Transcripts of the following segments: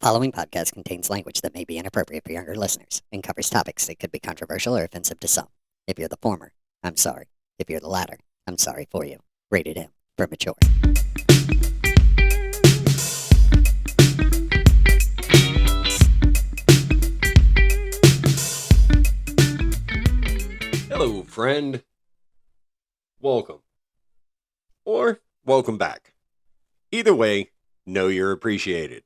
following podcast contains language that may be inappropriate for younger listeners and covers topics that could be controversial or offensive to some. If you're the former, I'm sorry. If you're the latter, I'm sorry for you. Rated M for mature. Hello, friend. Welcome. Or welcome back. Either way, know you're appreciated.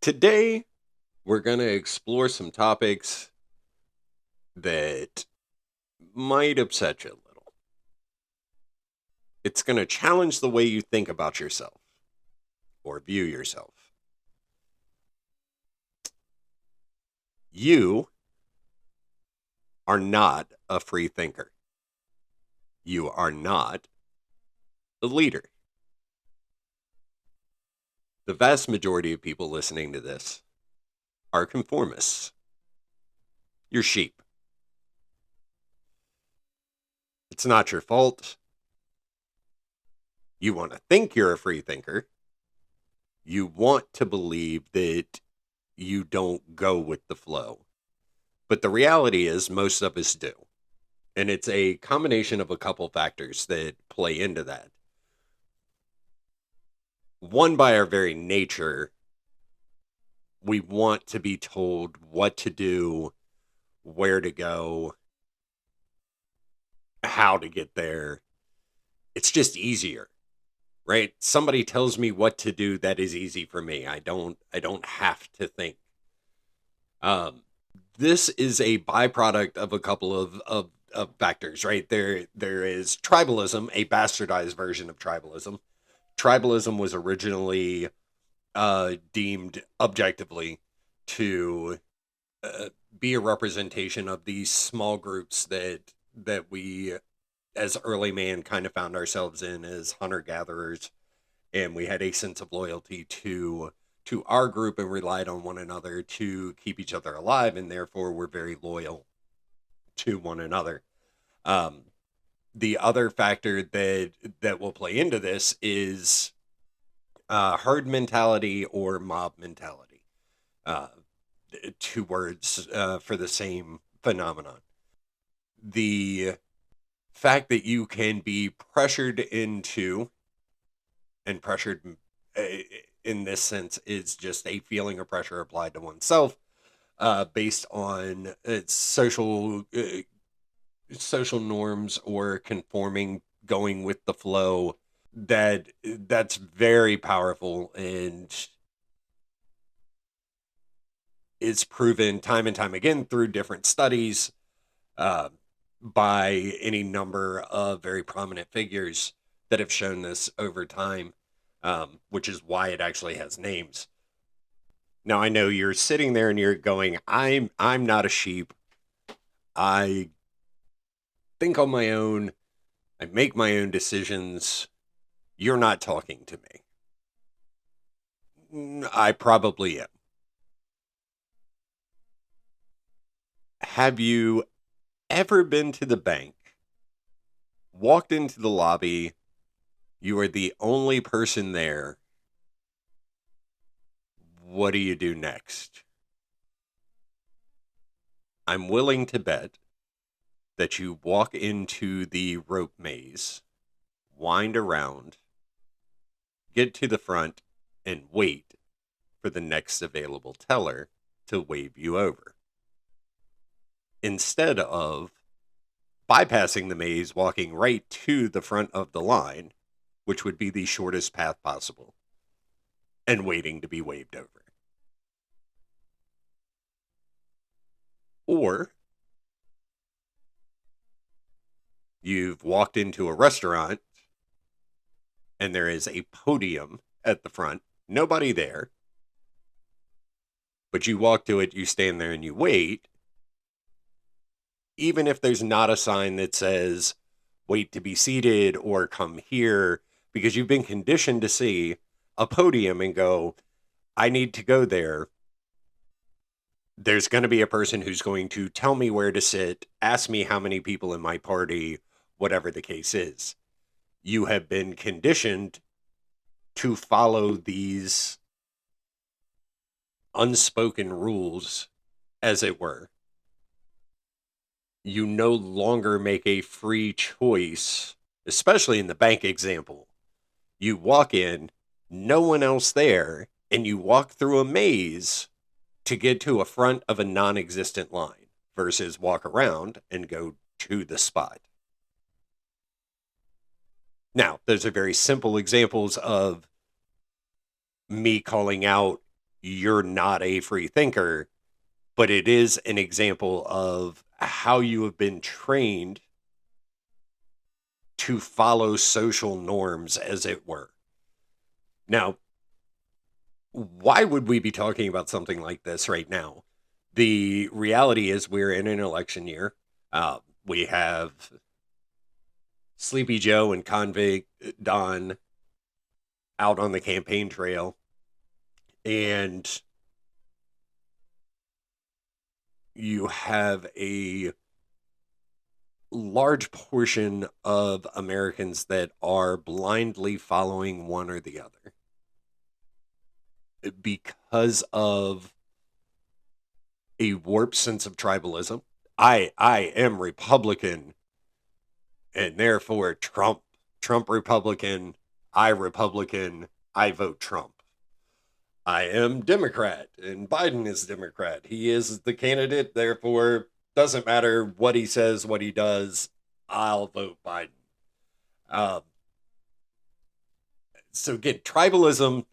Today, we're going to explore some topics that might upset you a little. It's going to challenge the way you think about yourself or view yourself. You are not a free thinker. You are not a leader. The vast majority of people listening to this are conformists. You're sheep. It's not your fault. You want to think you're a free thinker. You want to believe that you don't go with the flow. But the reality is most of us do. And it's a combination of a couple factors that play into that. One, by our very nature, we want to be told what to do, where to go, how to get there. It's just easier, right? Somebody tells me what to do, that is easy for me. I don't have to think. This is a byproduct of a couple of factors, right? There is tribalism, a bastardized version of tribalism. Tribalism was originally deemed objectively to be a representation of these small groups that we, as early man, kind of found ourselves in as hunter-gatherers, and we had a sense of loyalty to our group and relied on one another to keep each other alive, and therefore we're very loyal to one another. The other factor that will play into this is herd mentality or mob mentality. Two words for the same phenomenon. The fact that you can be pressured into, and pressured in this sense is just a feeling of pressure applied to oneself based on social norms or conforming, going with the flow, that's very powerful and is proven time and time again through different studies by any number of very prominent figures that have shown this over time, which is why it actually has names. Now, I know you're sitting there and you're going, I'm not a sheep. I think on my own. I make my own decisions. You're not talking to me. I probably am. Have you ever been to the bank, walked into the lobby, you are the only person there? What do you do next? I'm willing to bet that you walk into the rope maze, wind around, get to the front, and wait for the next available teller to wave you over. Instead of bypassing the maze, walking right to the front of the line, which would be the shortest path possible, and waiting to be waved over. Or you've walked into a restaurant and there is a podium at the front, nobody there, but you walk to it, you stand there and you wait, even if there's not a sign that says wait to be seated or come here, because you've been conditioned to see a podium and go, I need to go there. There's going to be a person who's going to tell me where to sit, ask me how many people in my party, whatever the case is. You have been conditioned to follow these unspoken rules, as it were. You no longer make a free choice, especially in the bank example. You walk in, no one else there, and you walk through a maze to get to a front of a non existent line versus walk around and go to the spot. Now, those are very simple examples of me calling out, you're not a free thinker, but it is an example of how you have been trained to follow social norms, as it were. Now, why would we be talking about something like this right now? The reality is we're in an election year. We have Sleepy Joe and Convict Don out on the campaign trail, and you have a large portion of Americans that are blindly following one or the other because of a warped sense of tribalism. I am Republican, and therefore Trump Republican, I Republican, I vote Trump. I am Democrat, and Biden is Democrat. He is the candidate, therefore doesn't matter what he says, what he does, I'll vote Biden. Um, so again, tribalism.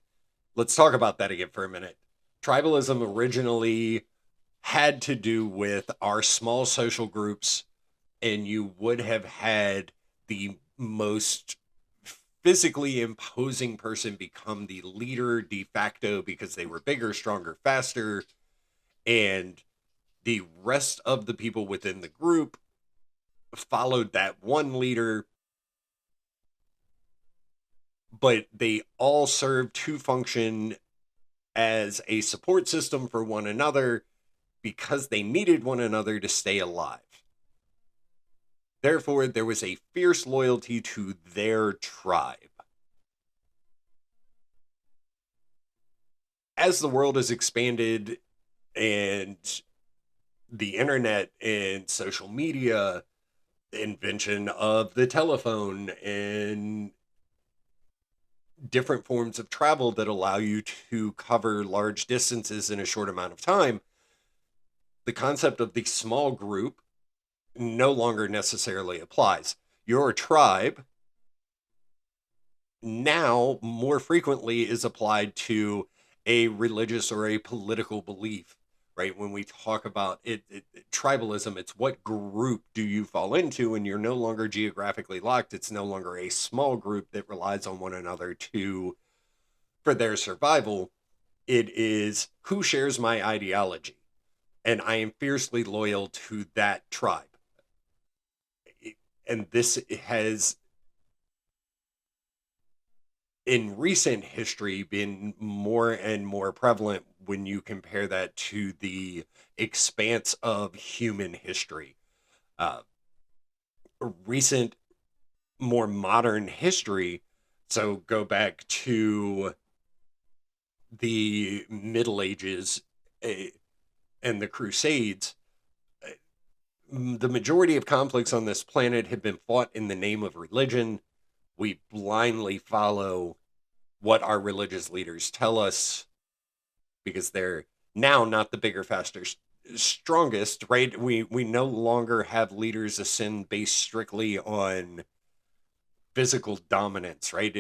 Let's talk about that again for a minute. Tribalism originally had to do with our small social groups, and you would have had the most physically imposing person become the leader de facto because they were bigger, stronger, faster, and the rest of the people within the group followed that one leader, but they all served to function as a support system for one another because they needed one another to stay alive. Therefore, there was a fierce loyalty to their tribe. As the world has expanded and the internet and social media, the invention of the telephone and different forms of travel that allow you to cover large distances in a short amount of time, the concept of the small group no longer necessarily applies. Your tribe now more frequently is applied to a religious or a political belief, right? When we talk about tribalism, it's what group do you fall into, and you're no longer geographically locked. It's no longer a small group that relies on one another to for their survival. It is who shares my ideology, and I am fiercely loyal to that tribe. And this has in recent history been more and more prevalent when you compare that to the expanse of human history. Uh, Recent, more modern history, so go back to the Middle Ages uh, and the Crusades. The majority of conflicts on this planet have been fought in the name of religion. We blindly follow what our religious leaders tell us because they're now not the bigger, faster, strongest, right? We no longer have leaders ascend based strictly on physical dominance, right?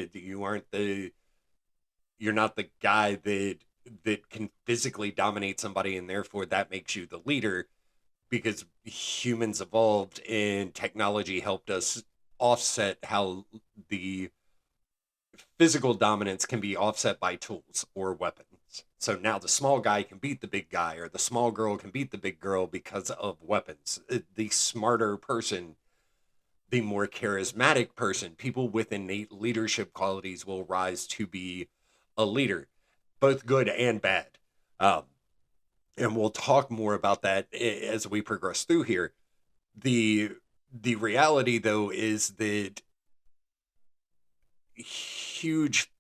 You're not the guy that can physically dominate somebody, and therefore that makes you the leader. Because humans evolved and technology helped us offset how the physical dominance can be offset by tools or weapons. So now the small guy can beat the big guy, or the small girl can beat the big girl because of weapons. The smarter person, the more charismatic person, people with innate leadership qualities will rise to be a leader, both good and bad. Um, and we'll talk more about that as we progress through here. The reality though is that huge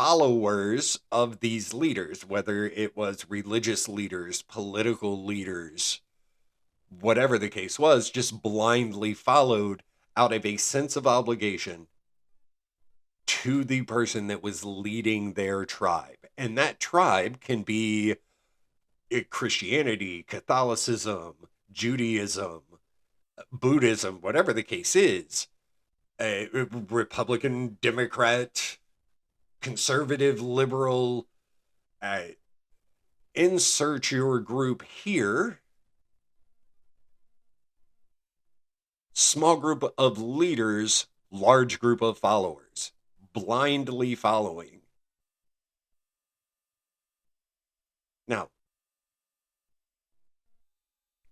followers of these leaders, whether it was religious leaders, political leaders, whatever the case was, just blindly followed out of a sense of obligation to the person that was leading their tribe. And that tribe can be Christianity, Catholicism, Judaism, Buddhism, whatever the case is, Republican, Democrat, conservative, liberal, uh, insert your group here. Small group of leaders, large group of followers, blindly following. Now,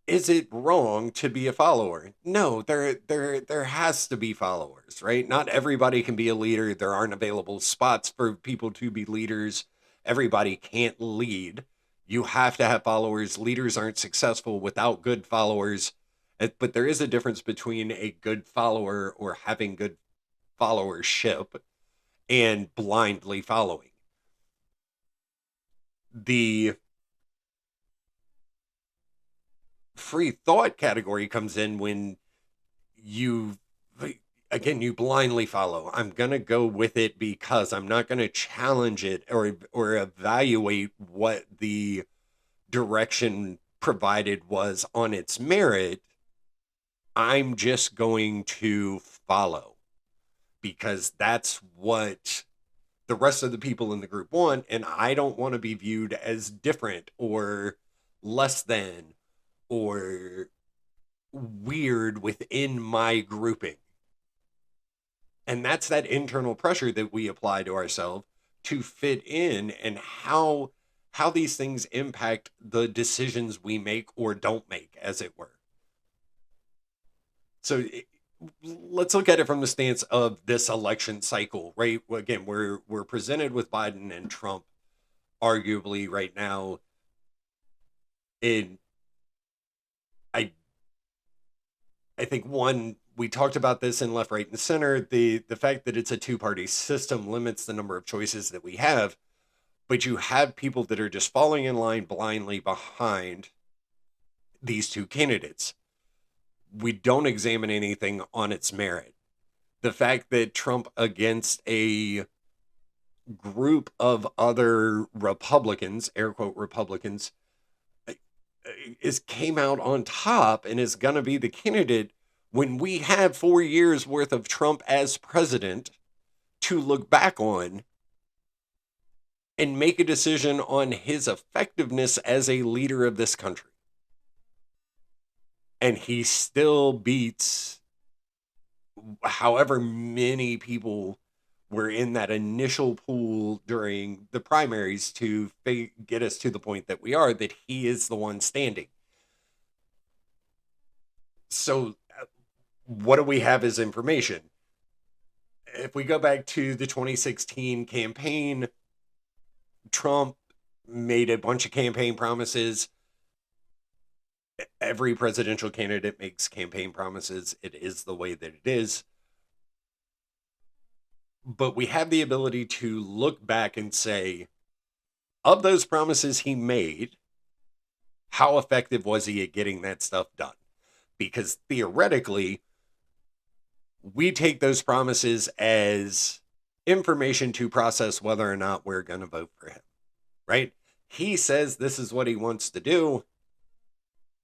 is it wrong to be a follower? No, there has to be followers, right? Not everybody can be a leader. There aren't available spots for people to be leaders. Everybody can't lead. You have to have followers. Leaders aren't successful without good followers. But there is a difference between a good follower or having good followership and blindly following. The free thought category comes in when you, again, you blindly follow. I'm going to go with it because I'm not going to challenge it or evaluate what the direction provided was on its merit. I'm just going to follow because that's what the rest of the people in the group want, and I don't want to be viewed as different or less than or weird within my grouping. And that's that internal pressure that we apply to ourselves to fit in, and how these things impact the decisions we make or don't make, as it were. So let's look at it from the stance of this election cycle, right? Again, we're presented with Biden and Trump arguably right now. In I think one, we talked about this in Left, Right, and Center. The fact that it's a two-party system limits the number of choices that we have, but you have people that are just falling in line blindly behind these two candidates. We don't examine anything on its merit. The fact that Trump against a group of other Republicans, air quote Republicans, came out on top and is going to be the candidate when we have 4 years worth of Trump as president to look back on and make a decision on his effectiveness as a leader of this country. And he still beats however many people were in that initial pool during the primaries to get us to the point that we are, that he is the one standing. So what do we have as information? If we go back to the 2016 campaign, Trump made a bunch of campaign promises. Every presidential candidate makes campaign promises. It is the way that it is. But we have the ability to look back and say, of those promises he made, how effective was he at getting that stuff done? Because theoretically, we take those promises as information to process whether or not we're going to vote for him, right? He says this is what he wants to do.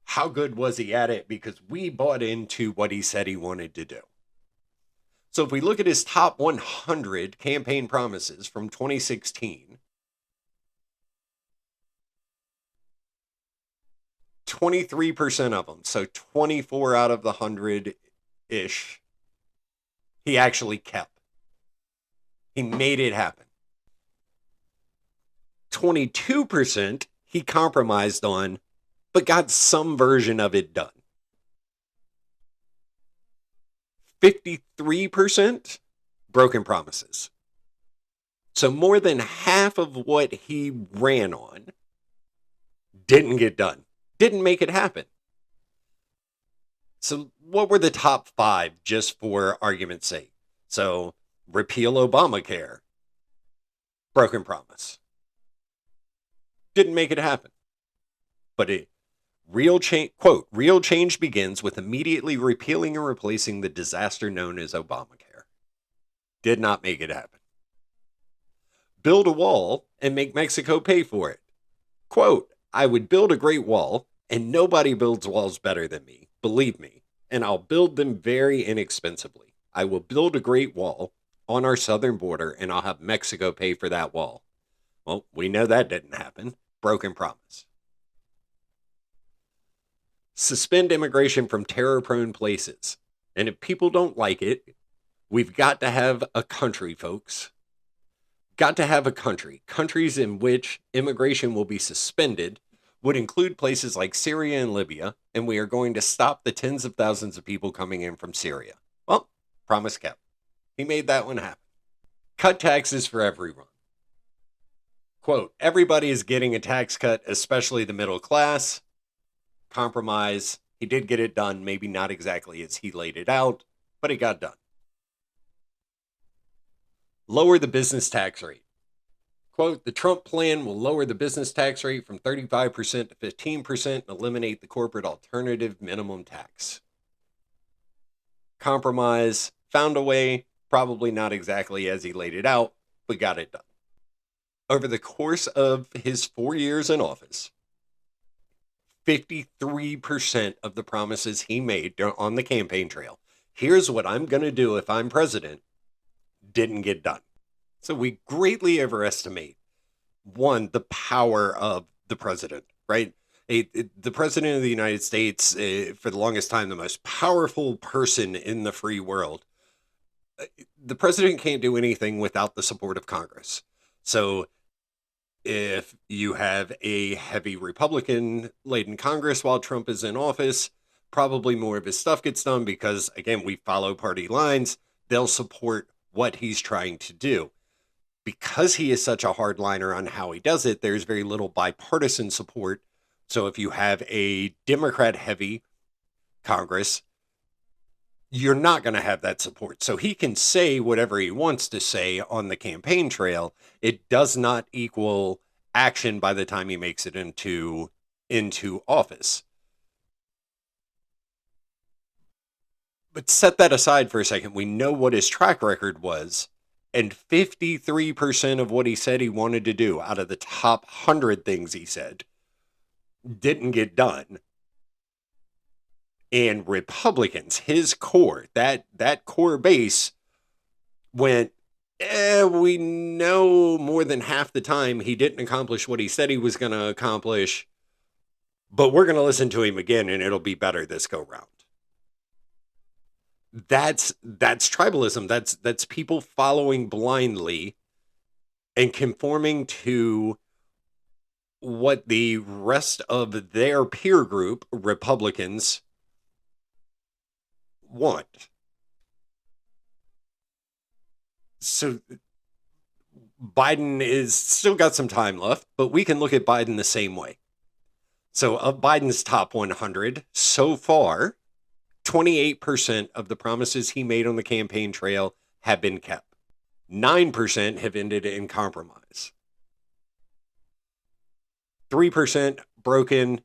How good was he at it? Because we bought into what he said he wanted to do. So if we look at his top 100 campaign promises from 2016, 23% of them, so 24 out of the 100-ish, he actually kept. He made it happen. 22% he compromised on, but got some version of it done. 53% broken promises. So more than half of what he ran on didn't get done, didn't make it happen. So what were the top 5, just for argument's sake? So repeal Obamacare, Broken promise. Didn't make it happen. But it real change quote, real change begins with immediately repealing and replacing the disaster known as Obamacare. Did not make it happen. Build a wall and make Mexico pay for it. Quote, I would build a great wall, and nobody builds walls better than me, believe me, and I'll build them very inexpensively. I will build a great wall on our southern border, and I'll have Mexico pay for that wall. Well, we know that didn't happen. Broken promise. Suspend immigration from terror-prone places. And if people don't like it, we've got to have a country, folks. Got to have a country. Countries in which immigration will be suspended would include places like Syria and Libya, and we are going to stop the tens of thousands of people coming in from Syria. Well, promise kept. He made that one happen. Cut taxes for everyone. Quote, everybody is getting a tax cut, especially the middle class. Compromise. He did get it done, maybe not exactly as he laid it out, but it got done. Lower the business tax rate. Quote, the Trump plan will lower the business tax rate from 35% to 15% and eliminate the corporate alternative minimum tax. Compromise, found a way, probably not exactly as he laid it out, but got it done. Over the course of his 4 years in office, 53% of the promises he made on the campaign trail, here's what I'm going to do if I'm president, didn't get done. So we greatly overestimate, one, the power of the president, right? The president of the United States, for the longest time, the most powerful person in the free world. The president can't do anything without the support of Congress. So if you have a heavy Republican-laden Congress while Trump is in office, probably more of his stuff gets done because, again, we follow party lines. They'll support what he's trying to do. Because he is such a hardliner on how he does it, there's very little bipartisan support. So if you have a Democrat-heavy Congress, you're not going to have that support. So he can say whatever he wants to say on the campaign trail. It does not equal action by the time he makes it into office. But set that aside for a second. We know what his track record was. And 53% of what he said he wanted to do out of the top 100 things he said didn't get done. And Republicans, his core, that core base went, we know more than half the time he didn't accomplish what he said he was going to accomplish, but we're going to listen to him again and it'll be better this go round. That's tribalism. That's people following blindly and conforming to what the rest of their peer group, Republicans, want. So Biden is still got some time left, but we can look at Biden the same way. So of Biden's top 100 so far, 28% of the promises he made on the campaign trail have been kept. 9% have ended in compromise. 3% broken.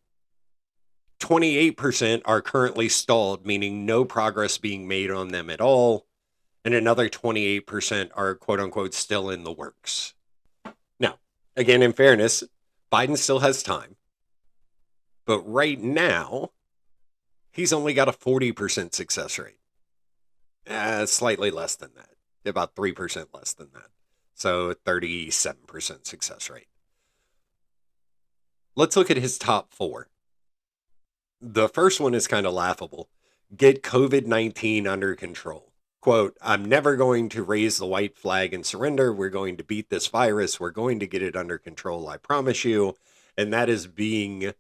28% are currently stalled, meaning no progress being made on them at all. And another 28% are quote unquote still in the works. Now, again, in fairness, Biden still has time. But right now, he's only got a 40% success rate. Slightly less than that. About 3% less than that. So 37% success rate. Let's look at his top 4. The first one is kind of laughable. Get COVID-19 under control. Quote, I'm never going to raise the white flag and surrender. We're going to beat this virus. We're going to get it under control, I promise you. And that is being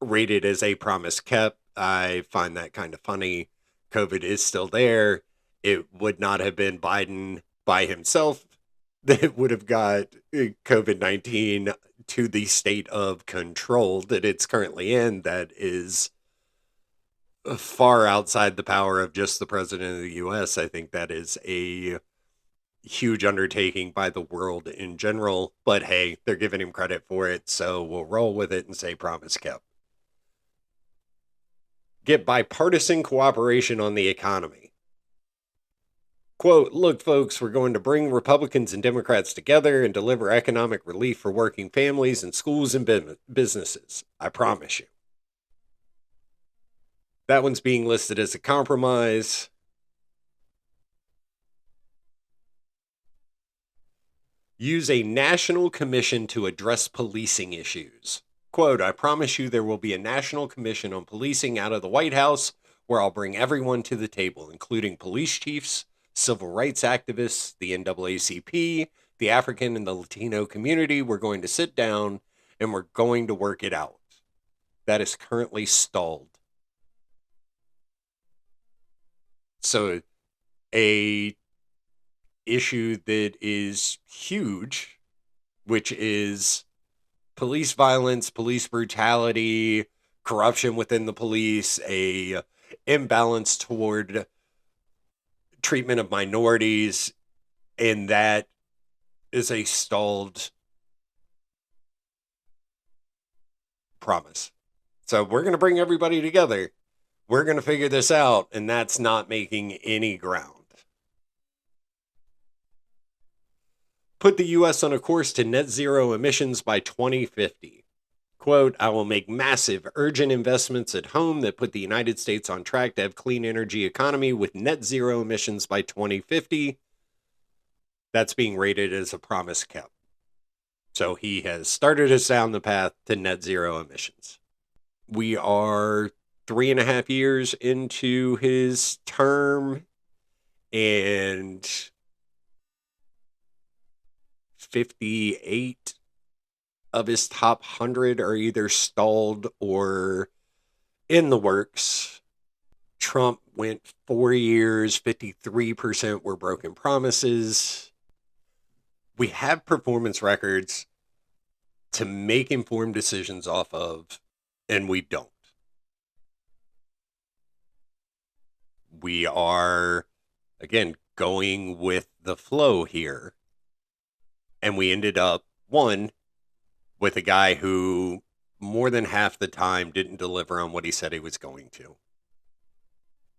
rated as a promise kept. I find that kind of funny. COVID is still there. It would not have been Biden by himself that would have got COVID-19 to the state of control that it's currently in. That is far outside the power of just the president of the U.S. I think that is a huge undertaking by the world in general, but hey, they're giving him credit for it, so we'll roll with it and say promise kept. Get bipartisan cooperation on the economy. Quote, look, folks, we're going to bring Republicans and Democrats together and deliver economic relief for working families and schools and businesses. I promise you. That one's being listed as a compromise. Use a national commission to address policing issues. Quote, I promise you there will be a national commission on policing out of the White House where I'll bring everyone to the table, including police chiefs, civil rights activists, the NAACP, the African and the Latino community. We're going to sit down and we're going to work it out. That is currently stalled. So a issue that is huge, which is police violence, police brutality, corruption within the police, a imbalance toward treatment of minorities, and that is a stalled promise. So we're going to bring everybody together. We're going to figure this out, and that's not making any ground. Put the U.S. on a course to net zero emissions by 2050. Quote, I will make massive, urgent investments at home that put the United States on track to have clean energy economy with net zero emissions by 2050. That's being rated as a promise kept. So he has started us down the path to net zero emissions. We are 3.5 years into his term, and 58 of his top 100 are either stalled or in the works. Trump went 4 years, 53% were broken promises. We have performance records to make informed decisions off of, and we don't. We are, again, going with the flow here. And we ended up, one, with a guy who more than half the time didn't deliver on what he said he was going to.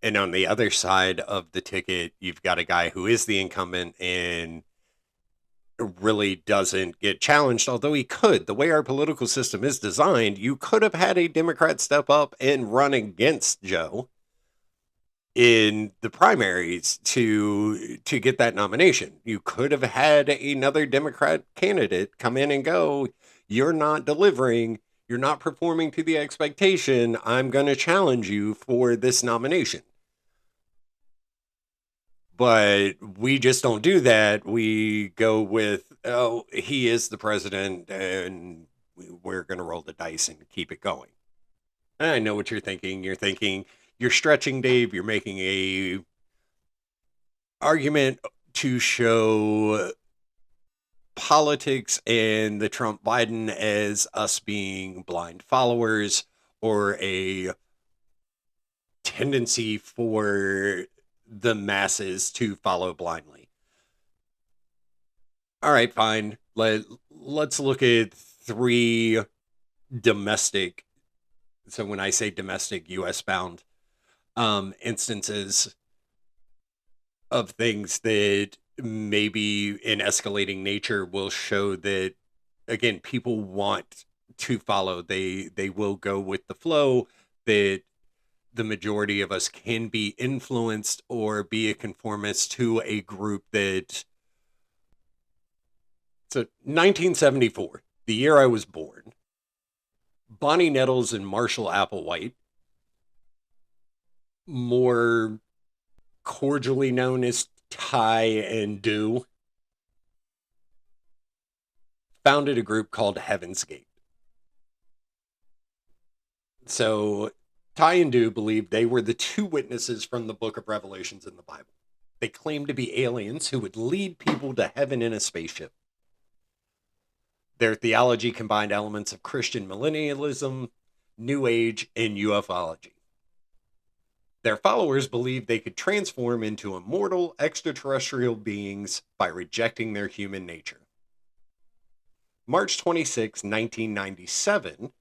And on the other side of the ticket, you've got a guy who is the incumbent and really doesn't get challenged, although he could. The way our political system is designed, you could have had a Democrat step up and run against Joe in the primaries to get that nomination. You could have had another Democrat candidate come in and go, you're not delivering, you're not performing to the expectation, I'm going to challenge you for this nomination. But we just don't do that. We go with, oh, he is the president, and we're going to roll the dice and keep it going. I know what you're thinking. You're thinking, you're stretching, Dave. You're making a argument to show politics and the Trump Biden as us being blind followers or a tendency for the masses to follow blindly. All right, fine. Let's look at 3 domestic. So when I say domestic, U.S. bound instances of things that maybe in escalating nature will show that, again, people want to follow. They will go with the flow, that the majority of us can be influenced or be a conformist to a group that. So 1974, the year I was born, Bonnie Nettles and Marshall Applewhite, more cordially known as Ty and Do, founded a group called Heaven's Gate. So Ty and Do believed they were the 2 witnesses from the book of Revelations in the Bible. They claimed to be aliens who would lead people to heaven in a spaceship. Their theology combined elements of Christian millennialism, New Age, and ufology. Their followers believed they could transform into immortal extraterrestrial beings by rejecting their human nature. March 26, 1997,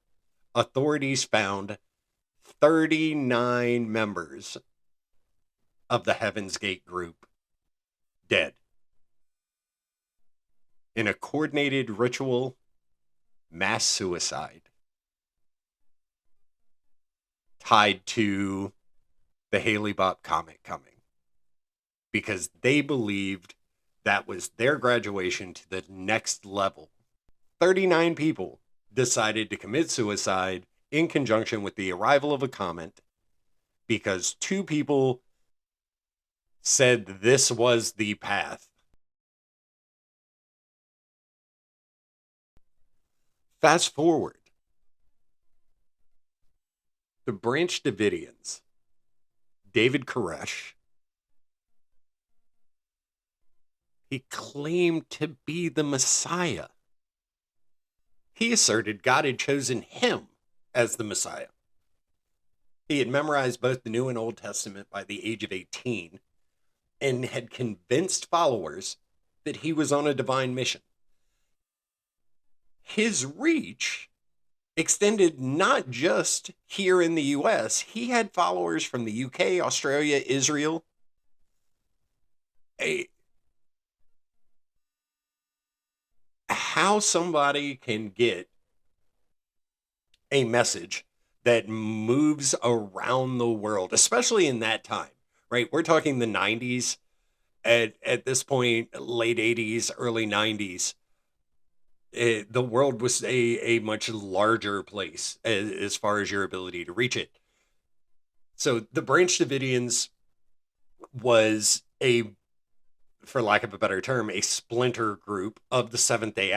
authorities found 39 members of the Heaven's Gate group dead in a coordinated ritual mass suicide tied to the Haley Bop comet coming, because they believed that was their graduation to the next level. 39 people decided to commit suicide in conjunction with the arrival of a comet because two people said this was the path. Fast forward, the Branch Davidians, David Koresh, he claimed to be the Messiah. He asserted God had chosen him as the Messiah. He had memorized both the New and Old Testament by the age of 18 and had convinced followers that he was on a divine mission. His reach extended not just here in the US, he had followers from the UK, Australia, Israel. How somebody can get a message that moves around the world, especially in that time, right? We're talking the 90s, at this point, late 80s, early 90s. The world was a much larger place as far as your ability to reach it. So the Branch Davidians was a, for lack of a better term, a splinter group of the Seventh Day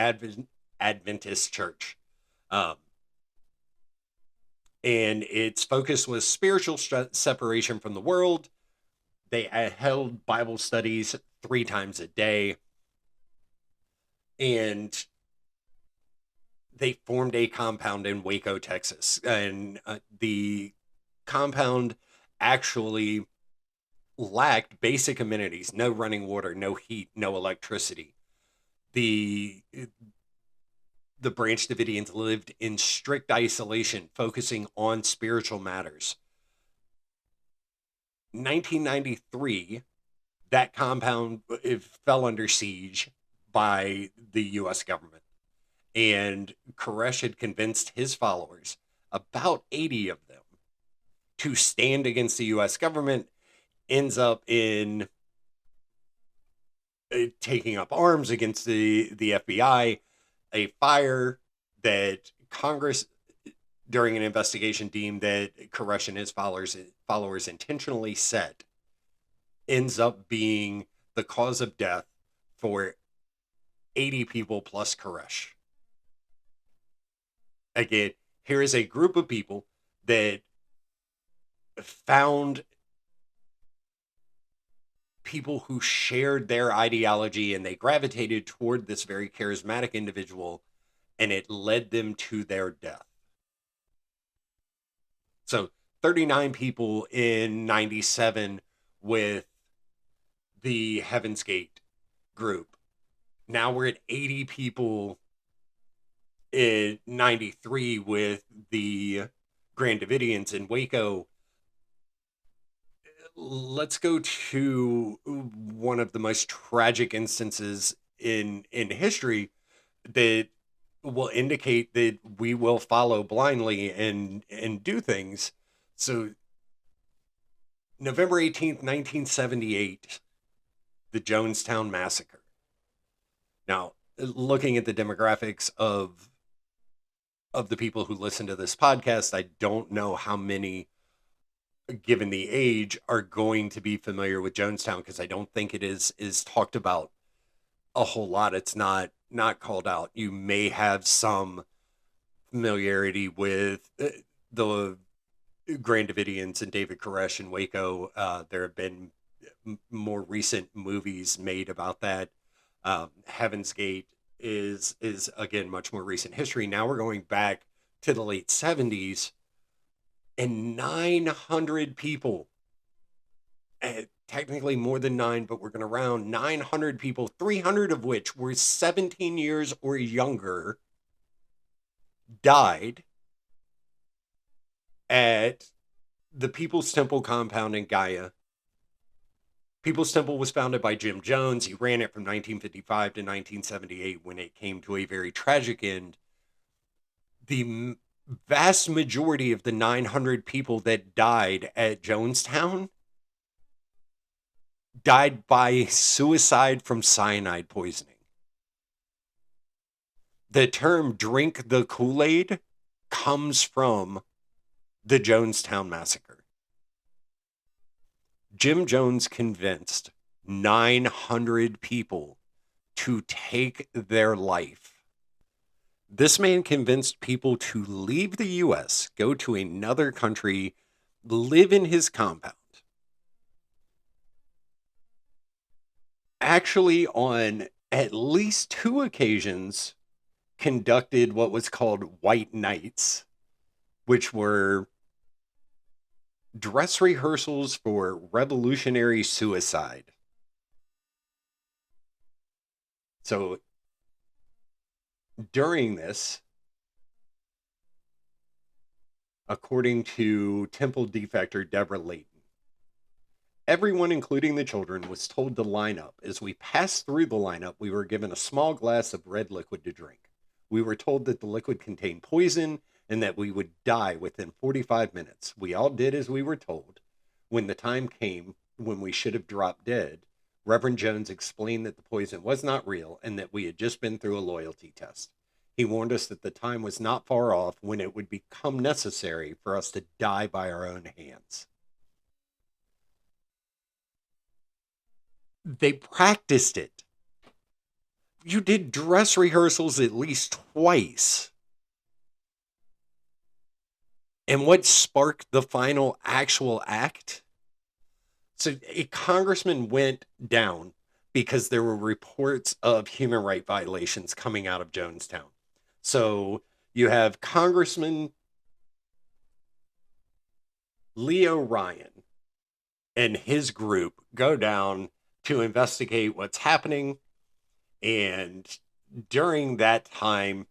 Adventist Church. Um, and its focus was spiritual separation from the world. They held Bible studies 3 times a day, and they formed a compound in Waco, Texas. And the compound actually lacked basic amenities: no running water, no heat, no electricity. The Branch Davidians lived in strict isolation, focusing on spiritual matters. 1993, that compound, it fell under siege by the U.S. government, and Koresh had convinced his followers, about 80 of them, to stand against the U.S. government. Ends up in taking up arms against the FBI, a fire that Congress, during an investigation, deemed that Koresh and his followers intentionally set, ends up being the cause of death for 80 people plus Koresh. Again, here is a group of people that found people who shared their ideology, and they gravitated toward this very charismatic individual, and it led them to their death. So 39 people in 97 with the Heaven's Gate group. Now we're at 80 people in 93 with the Grand Davidians in Waco. Let's go to one of the most tragic instances in history that will indicate that we will follow blindly and do things. So November 18th, 1978, the Jonestown Massacre. Now, looking at the demographics of the people who listen to this podcast, I don't know how many, given the age, are going to be familiar with Jonestown, because I don't think it is talked about a whole lot. It's not called out. You may have some familiarity with the Grand Davidians and David Koresh in Waco. There have been more recent movies made about that. Heaven's Gate is again much more recent history. Now we're going back to the late 70s, and 900 people technically more than 9, but we're going to round 900 people, 300 of which were 17 years or younger, died at the People's Temple compound in Gaia. People's Temple was founded by Jim Jones. He ran it from 1955 to 1978 when it came to a very tragic end. The vast majority of the 900 people that died at Jonestown died by suicide from cyanide poisoning. The term drink the Kool-Aid comes from the Jonestown Massacre. Jim Jones convinced 900 people to take their life. This man convinced people to leave the U.S., go to another country, live in his compound. Actually, on at least 2 occasions, conducted what was called white nights, which were dress rehearsals for revolutionary suicide. So during this, according to Temple defector Deborah Layton, everyone, including the children, was told to line up. As we passed through the lineup, we were given a small glass of red liquid to drink. We were told that the liquid contained poison and that we would die within 45 minutes. We all did as we were told. When the time came when we should have dropped dead, Reverend Jones explained that the poison was not real and that we had just been through a loyalty test. He warned us that the time was not far off when it would become necessary for us to die by our own hands. They practiced it. You did dress rehearsals at least twice. And what sparked the final actual act? So a congressman went down because there were reports of human rights violations coming out of Jonestown. So you have Congressman Leo Ryan and his group go down to investigate what's happening. And during that time,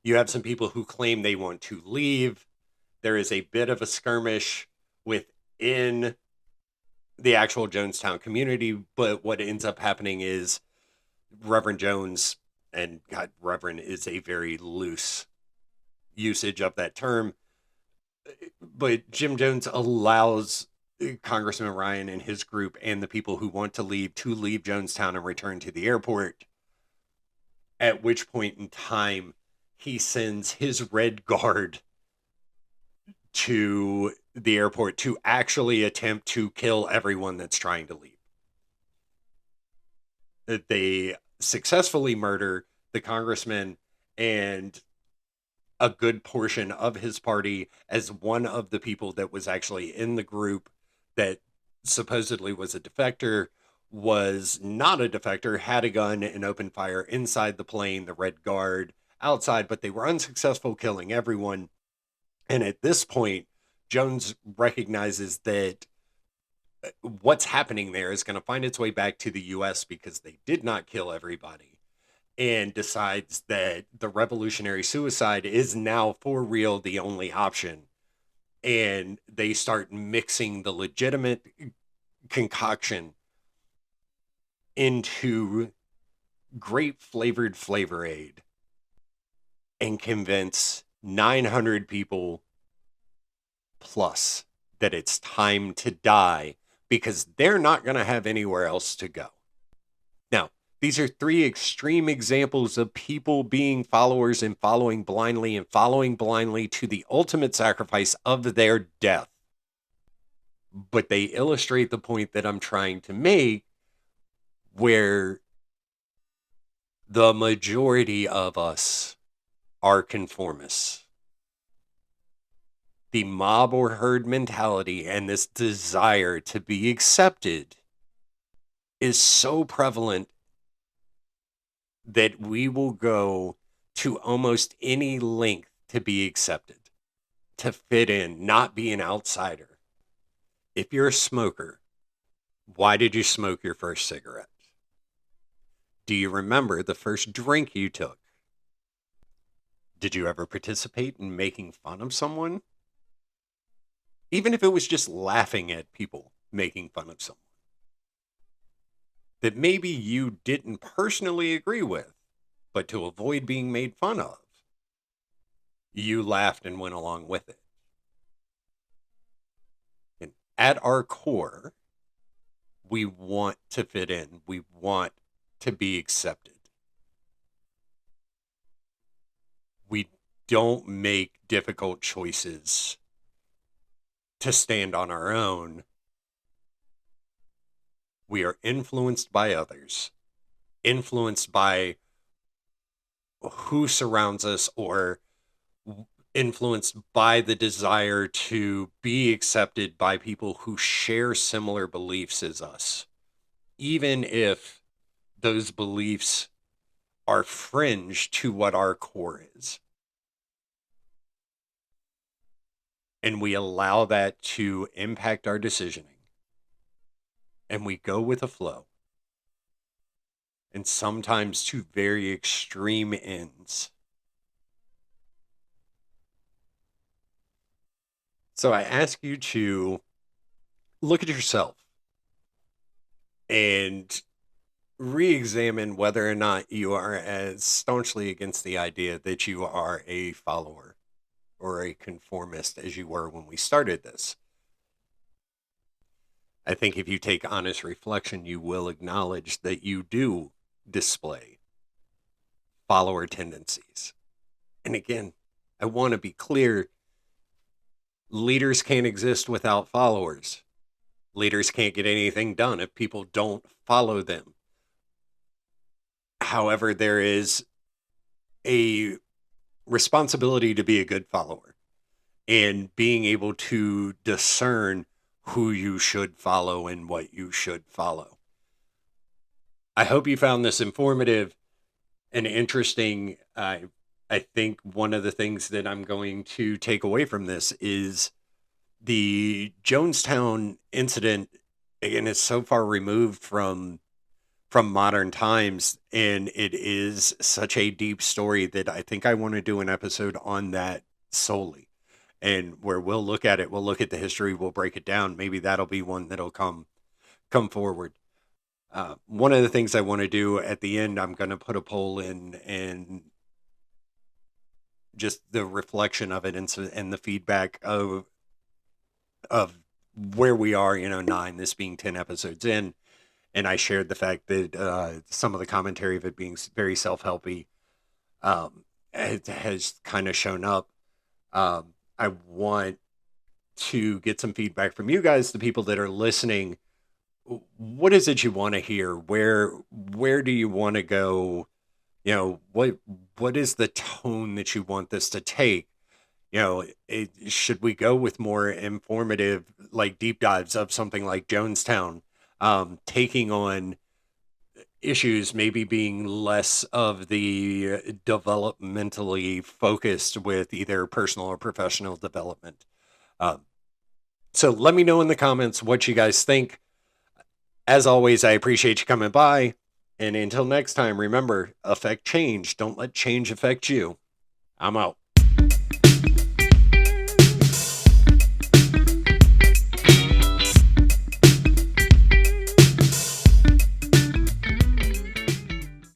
you have some people who claim they want to leave. There is a bit of a skirmish within the actual Jonestown community, but what ends up happening is Reverend Jones, and God, Reverend is a very loose usage of that term, but Jim Jones allows Congressman Ryan and his group and the people who want to leave Jonestown and return to the airport, at which point in time he sends his Red Guard to the airport to actually attempt to kill everyone that's trying to leave. They successfully murder the congressman and a good portion of his party, as one of the people that was actually in the group that supposedly was a defector was not a defector, had a gun and opened fire inside the plane, the Red Guard outside, but they were unsuccessful killing everyone. And at this point, Jones recognizes that what's happening there is going to find its way back to the U.S. because they did not kill everybody, and decides that the revolutionary suicide is now for real the only option. And they start mixing the legitimate concoction into grape flavored Flavor Aid and convince 900 people plus that it's time to die because they're not going to have anywhere else to go. Now, these are 3 extreme examples of people being followers and following blindly to the ultimate sacrifice of their death. But they illustrate the point that I'm trying to make, where the majority of us are conformists. The mob or herd mentality and this desire to be accepted is so prevalent that we will go to almost any length to be accepted, to fit in, not be an outsider. If you're a smoker, Why did you smoke your first cigarette? Do you remember the first drink you took? Did you ever participate in making fun of someone? Even if it was just laughing at people making fun of someone that maybe you didn't personally agree with, but to avoid being made fun of, you laughed and went along with it. And at our core, we want to fit in. We want to be accepted. We don't make difficult choices to stand on our own. We are influenced by others, influenced by who surrounds us, or influenced by the desire to be accepted by people who share similar beliefs as us, even if those beliefs are fringe to what our core is. And we allow that to impact our decisioning. And we go with the flow. And sometimes to very extreme ends. So I ask you to look at yourself and re-examine whether or not you are as staunchly against the idea that you are a follower or a conformist as you were when we started this. I think if you take honest reflection, you will acknowledge that you do display follower tendencies. And again, I want to be clear, leaders can't exist without followers. Leaders can't get anything done if people don't follow them. However, there is a responsibility to be a good follower and being able to discern who you should follow and what you should follow. I hope you found this informative and interesting. I think one of the things that I'm going to take away from this is the Jonestown incident. Again, is so far removed from modern times, and it is such a deep story that I think I want to do an episode on that solely, and where we'll look at it, we'll look at the history, we'll break it down. Maybe that'll be one that'll come forward. One of the things I want to do at the end, I'm going to put a poll in, and just the reflection of it, and the feedback of where we are, 9, this being 10 episodes in. And I shared the fact that some of the commentary of it being very self-helpy it has kind of shown up. I want to get some feedback from you guys, the people that are listening. What is it you want to hear? Where do you want to go? What is the tone that you want this to take? Should we go with more informative, like deep dives of something like Jonestown, taking on issues, maybe being less of the developmentally focused with either personal or professional development? So let me know in the comments what you guys think. As always, I appreciate you coming by. And until next time, remember, affect change. Don't let change affect you. I'm out.